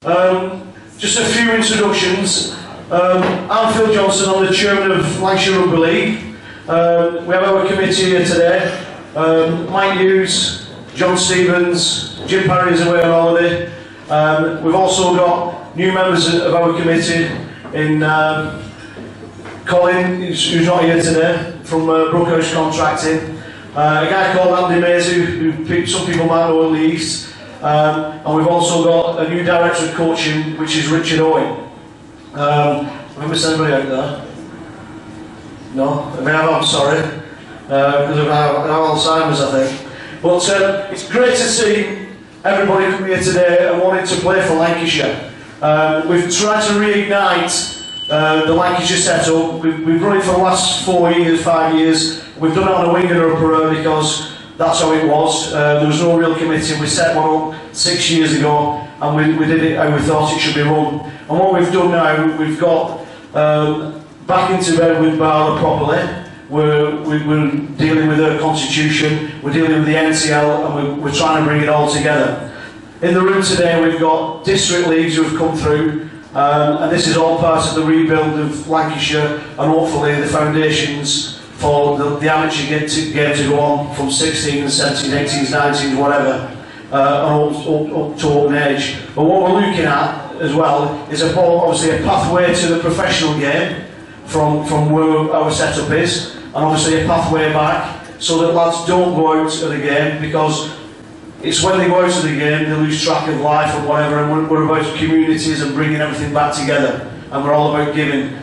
Just a few introductions. I'm Phil Johnson, I'm the chairman of Lancashire Rugby League. We have our committee here today. Mike Hughes, John Stevens, Jim Parry is away on holiday. We've also got new members of our committee in Colin, who's not here today, from Brookhouse Contracting. A guy called Andy Mazer, who some people might know at Leigh East. And we've also got a new director of coaching, which is Richard Owen. Have I missed anybody out there? No? I mean, I'm sorry, because of our Alzheimer's, I think. But it's great to see everybody come here today and wanting to play for Lancashire. We've tried to reignite the Lancashire setup. We've run it for the last 5 years. We've done it on a wing and a upper because that's how it was. There was no real committee. We set one up 6 years ago and we did it how we thought it should be run. And what we've done now, we've got back into bed with Barla properly. We're dealing with her constitution, we're dealing with the NCL, and we're trying to bring it all together. In the room today we've got district leagues who have come through, and this is all part of the rebuild of Lancashire and hopefully the foundations for the amateur game to go on from 16s, 17s, 18s, 19s, whatever, up to open age. But what we're looking at as well is obviously a pathway to the professional game from where our setup is, and obviously a pathway back so that lads don't go out of the game, because it's when they go out of the game they lose track of life or whatever, and we're about communities and bringing everything back together, and we're all about giving.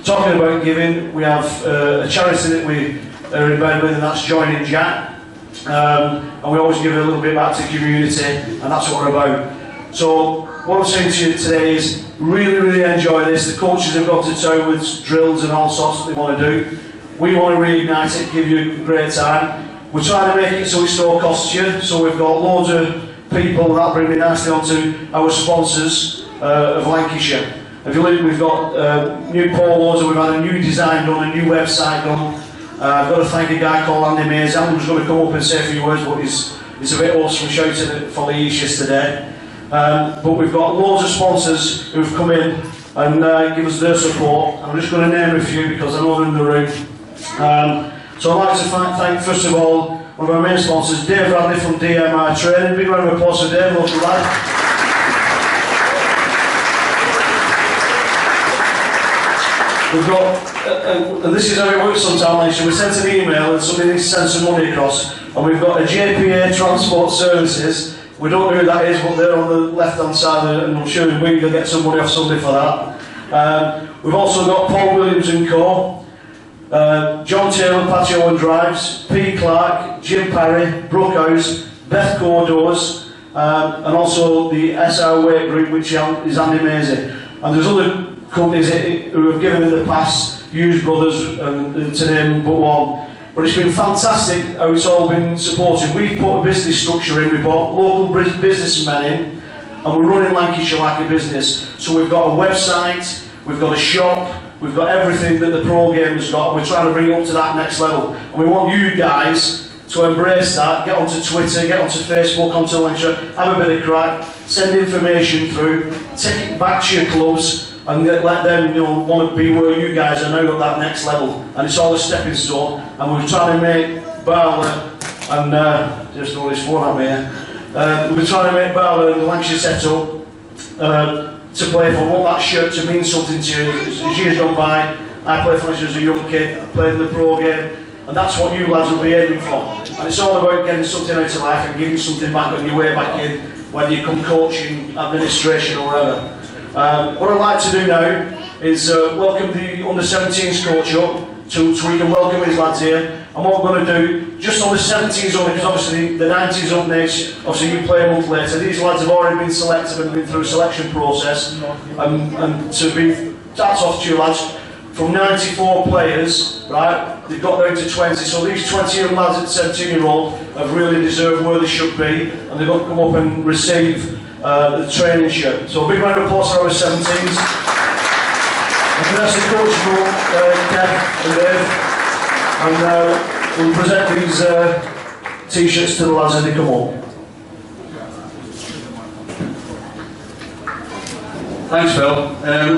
Talking about giving, we have a charity that we are in bed with, and that's Joining Jack, and we always give a little bit back to the community, and that's what we're about. So what I'm saying to you today is really enjoy this. The coaches have got to town with drills and all sorts that they want to do. We want to reignite it, give you a great time. We're trying to make it so it's no cost to you, so we've got loads of people that bring me nicely onto our sponsors of Lancashire. If you look, we've got new polos, we've had a new design done, a new website done. I've got to thank a guy called Andy Mazer. Andy was going to come up and say a few words, but he's a bit hoarse from shouting for Leigh East yesterday. But we've got loads of sponsors who've come in and give us their support. I'm just going to name a few because I know they're in the room. So I'd like to thank first of all one of our main sponsors, Dave Bradley from DMI Training. Big round of applause for Dave, local lad. We've got, and this is how it works sometimes, we sent an email and somebody needs to send some money across, and we've got a JPA Transport Services. We don't know who that is, but they're on the left hand side, and I'm sure we're going to get some money off somebody for that. We've also got Paul Williams and Co, John Taylor, Patio and Drives, P. Clark, Jim Parry, Brookhouse, Beth Cordo's, and also the SR Weight Group, which is Andy Mazer. And there's other companies who have given in the past, Hughes Brothers, to name but one. But it's been fantastic how it's all been supported. We've put a business structure in, we brought local businessmen in, and we're running Lancashire like a business. So we've got a website, we've got a shop, we've got everything that the pro game has got, and we're trying to bring it up to that next level. And we want you guys to embrace that, get onto Twitter, get onto Facebook, onto Lancashire, have a bit of crack, send information through, take it back to your clubs, and let them want to be where you guys are now at that next level. And it's all a stepping stone, and we're trying to make Barla, and just throw this phone at me here, we're trying to make Barla and the Lancashire setup to play for. I want that shirt to mean something to you. As years gone by, I played for Lancashire as a young kid, I played in the pro game, and that's what you lads will be aiming for. And it's all about getting something out of life and giving something back on your way back in, whether you come coaching, administration or whatever. What I'd like to do now is welcome the under-17s coach up, so we can welcome his lads here. And what we're going to do, just on the 17s only, because obviously the 90s up next, obviously you play a month later. These lads have already been selected and been through a selection process. And to be, that's off to you lads, from 94 players, right, they've got down to 20. So these 20-year-old lads at 17-year-old have really deserved where they should be, and they've got to come up and receive the training shirt. So a big round of applause for our 17s. And can I ask the coach Kev and Dave, and we'll present these t-shirts to the lads as they come up. Thanks, Phil.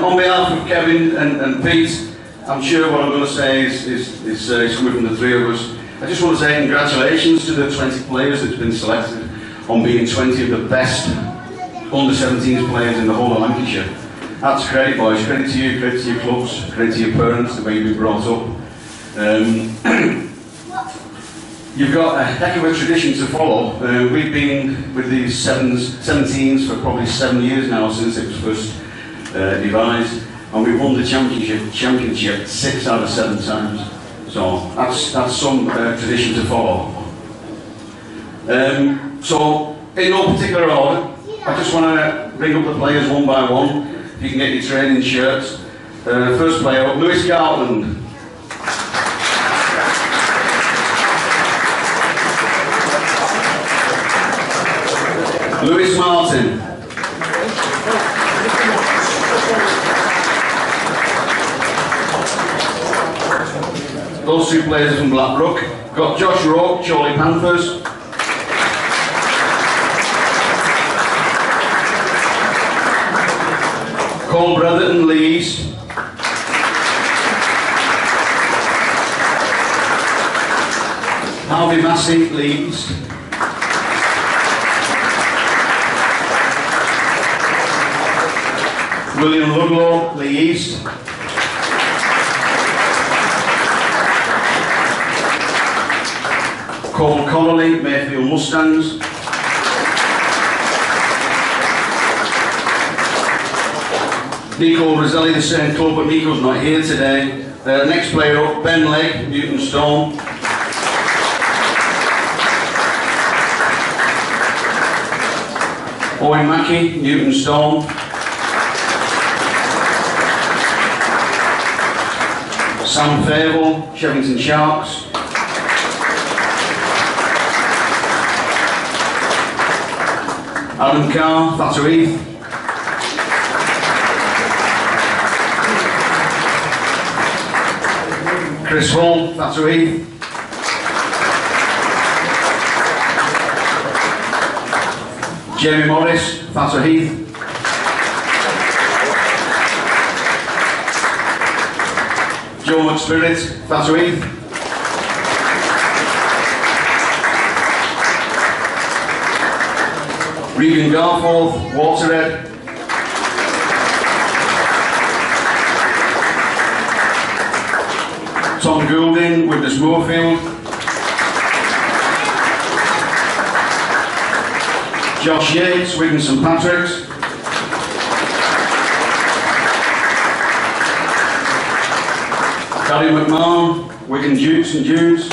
On behalf of Kevin and Pete, I'm sure what I'm going to say is coming from the three of us. I just want to say congratulations to the 20 players that's been selected on being 20 of the best under-17s players in the whole of Lancashire. That's credit, boys. Credit to you, credit to your clubs, credit to your parents, the way you've been brought up. You've got a heck of a tradition to follow. We've been with these 17s for probably 7 years now since it was first devised, and we've won the championship 6 out of 7 times. So that's some tradition to follow. So in no particular order, I just want to bring up the players one by one. If you can get your training shirts. First player up, Lewis Gartland. Lewis Martin. Those two players from Blackbrook. Got Josh Rowe, Chorley Panthers. Cole Bretherton, Leigh East. Harvey Massey, Leigh East. William Ludlow, Leigh East. Cole Connolly, Mayfield Mustangs. Nico Roselli, the same club, but Nico's not here today. Next player up, Ben Legg, Newton Storm. Owen Mackey, Newton Storm. Sam Fable, Shevington Sharks. Adam Carr, Thatcher Heath. Chris Hull, Thatcher Heath. Jamie Morris, Thatcher Heath. Joe McSpirit, Thatcher Heath. Regan Garforth, Waterhead. Tom Goulding, Witness Moorfield. Josh Yates, Wigan St Patrick's. Gary McMahon, Wigan Dukes and Dunes.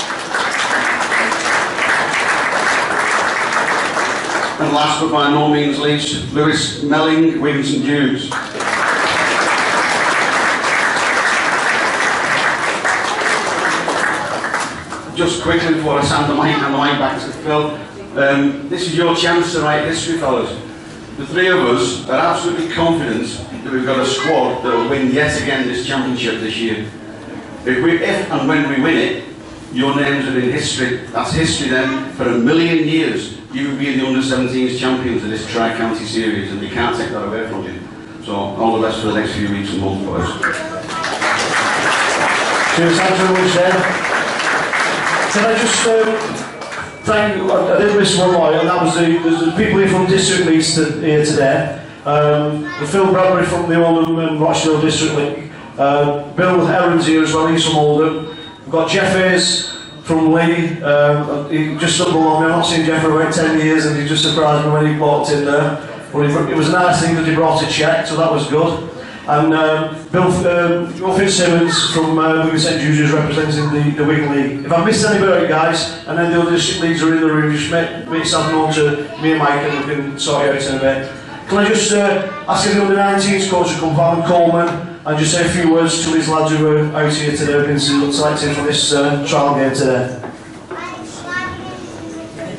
And last but by no means least, Lewis Melling, Wigan St Jude's. Just quickly before I hand the mic back to Phil, this is your chance to write history, fellas. The three of us are absolutely confident that we've got a squad that will win yet again this championship this year. If and when we win it, your names are in history. That's history then. For 1,000,000 years, you will be the under-17s champions of this Tri-County series, and you can't take that away from you. So, all the best for the next few weeks and months, boys. Cheers, thanks very much, Dan. Can I just thank, I did miss one more, and that was the people here from District East here today. Phil Bradbury from the Oldham and Rochdale District League. Bill Heron's here as well, he's from Oldham. We've got Jeff Hayes from Leigh. He just stood below me. I've not seen Jeff for about 10 years, and he just surprised me when he walked in there. But it was a nice thing that he brought a cheque, so that was good. And Bill Fitzsimmons from Wigan St Jude's is representing the Wigan League. If I've missed anybody, guys, and then the other district leagues are in the room, just make yourself known to me and Mike, and we can sort you out in a bit. Can I just ask the under-19s coach to come, Van Coleman, and just say a few words to these lads who are out here today, who've been selected for this trial game today.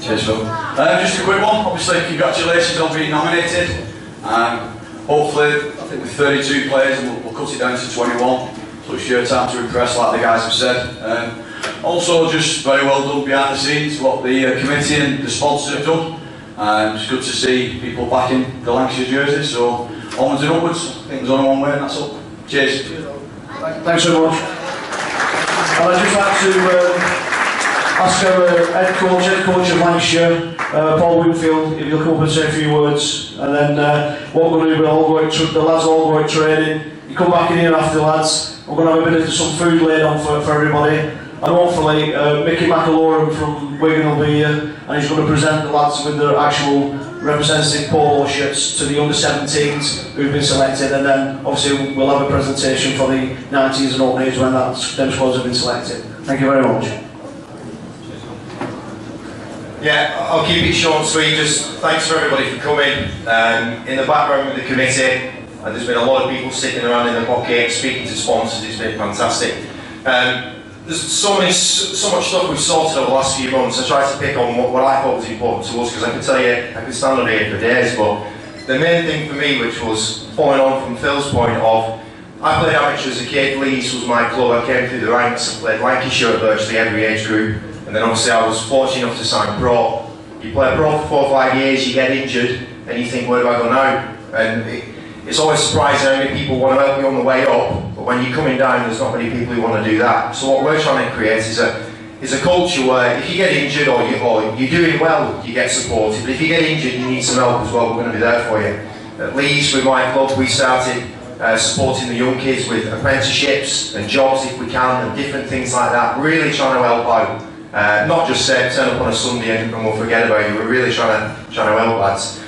Cheers, Phil. Just a quick one. Obviously, congratulations on being nominated. Hopefully, I think with 32 players, we'll cut it down to 21. So it's your time to impress, like the guys have said. Also, just very well done behind the scenes, what the committee and the sponsors have done. It's good to see people backing the Lancashire jerseys. So onwards and upwards. I think there's only one way and that's up. Cheers. Thanks so much. And I'd just like to ask our head coach of Lancashire, Paul Winfield, if he'll come up and say a few words. And then what we're going to do, the lads will all go out training. You come back in here after, lads. We're going to have a bit of some food laid on for everybody. And hopefully Mickey McAlorum from Wigan will be here, and he's going to present the lads with their actual representative polo shirts to the under 17s who've been selected, and then obviously we'll have a presentation for the 90s and open age when them squads have been selected. Thank you very much. Yeah, I'll keep it short and sweet. Just thanks for everybody for coming. In the background with the committee, there's been a lot of people sitting around in the pocket speaking to sponsors. It's been fantastic. There's so much stuff we've sorted over the last few months. I tried to pick on what I thought was important to us, because I could tell you, I could stand on here for days, but the main thing for me, which was following on from Phil's point of, I played amateur as a kid. Leigh East was my club. I came through the ranks and played Lancashire at virtually every age group, and then obviously I was fortunate enough to sign pro. You play pro for 4 or 5 years, you get injured, and you think, where do I go now? And it's always surprising how many people want to help you on the way up, but when you're coming down, there's not many people who want to do that. So what we're trying to create is a culture where if you get injured or you're doing well, you get supported. But if you get injured, you need some help as well. We're going to be there for you. At Leeds, with my club, we started supporting the young kids with apprenticeships and jobs if we can, and different things like that. Really trying to help out. Not just say turn up on a Sunday and we'll forget about you. We're really trying to help lads.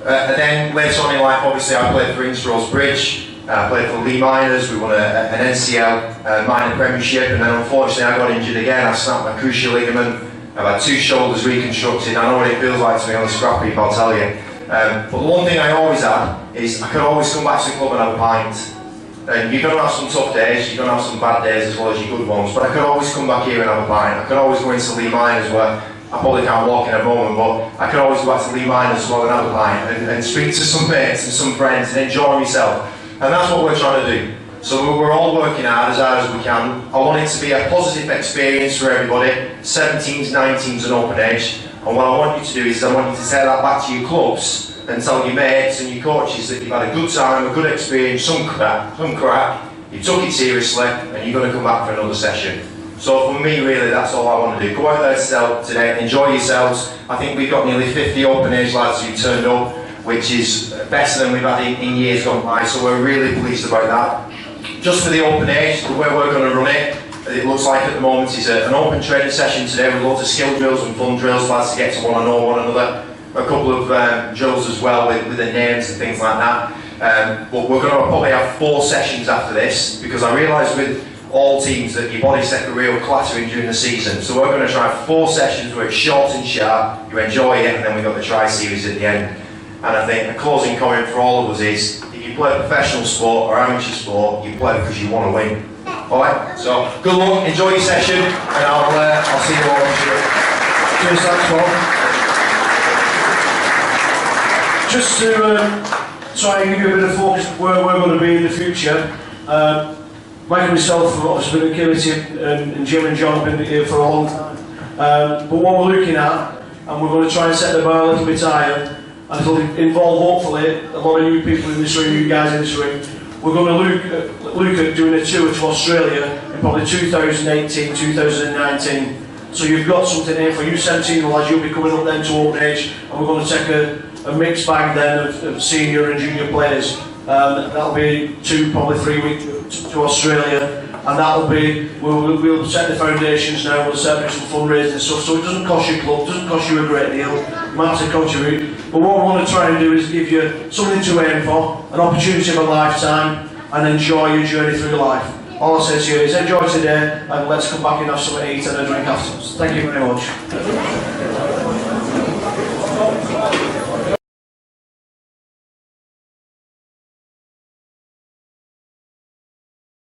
And then later on in life, obviously, I played for Innsbruck's Bridge. I played for Leigh Miners. We won an NCL minor premiership, and then unfortunately I got injured again. I snapped my cruciate ligament. I've had 2 shoulders reconstructed. I know what it feels like to be on the scrap heap, I'll tell you. But the one thing I always had is I could always come back to the club and have a pint. And you're going to have some tough days, you're going to have some bad days as well as your good ones, but I could always come back here and have a pint. I could always go into Leigh Miners, where I probably can't walk in a moment, but I could always go back to Leigh Miners as well and have a pint and speak to some mates and some friends and enjoy myself. And that's what we're trying to do. So we're all working hard as we can. I want it to be a positive experience for everybody, 17s, 19s and open age. And what I want you to do is I want you to take that back to your clubs and tell your mates and your coaches that you've had a good time, a good experience, some crack, you took it seriously, and you're going to come back for another session. So for me, really, that's all I want to do. Go out there today, enjoy yourselves. I think we've got nearly 50 open age lads who turned up, which is better than we've had in years gone by, so we're really pleased about that. Just for the open age, the way we're going to run it looks like at the moment is an open training session today with lots of skill drills and fun drills, lads to get to want to know one another. A couple of drills as well with the names and things like that. But we're going to probably have 4 sessions after this, because I realise with all teams that your body's take a real clattering during the season. So we're going to try 4 sessions where it's short and sharp, you enjoy it, and then we've got the tri-series at the end. And I think a closing comment for all of us is, if you play professional sport or amateur sport, you play because you want to win. Alright, so good luck, enjoy your session, and I'll see you all on Tuesday. Cheers, thanks, Paul. Just to try and give you a bit of focus where we're going to be in the future. Mike and myself have obviously been at Kility, and Jim and John have been here for a long time. But what we're looking at, and we're going to try and set the bar a little bit higher, and it'll involve hopefully a lot of new people in this room, you guys in this room. We're going to look at doing a tour to Australia in probably 2018, 2019. So you've got something here for you 17 lads, you'll be coming up then to open age, and we're going to take a mixed bag then of senior and junior players. That'll be 2, probably 3 weeks to Australia, and that'll be, we'll set the foundations now, we'll set up some fundraising and stuff, so it doesn't cost your club, doesn't cost you a great deal, you might have to contribute, but what we want to try and do is give you something to aim for, an opportunity of a lifetime, and enjoy your journey through life. All I say to you is enjoy today, and let's come back and have something to eat and a drink afterwards. Thank you very much.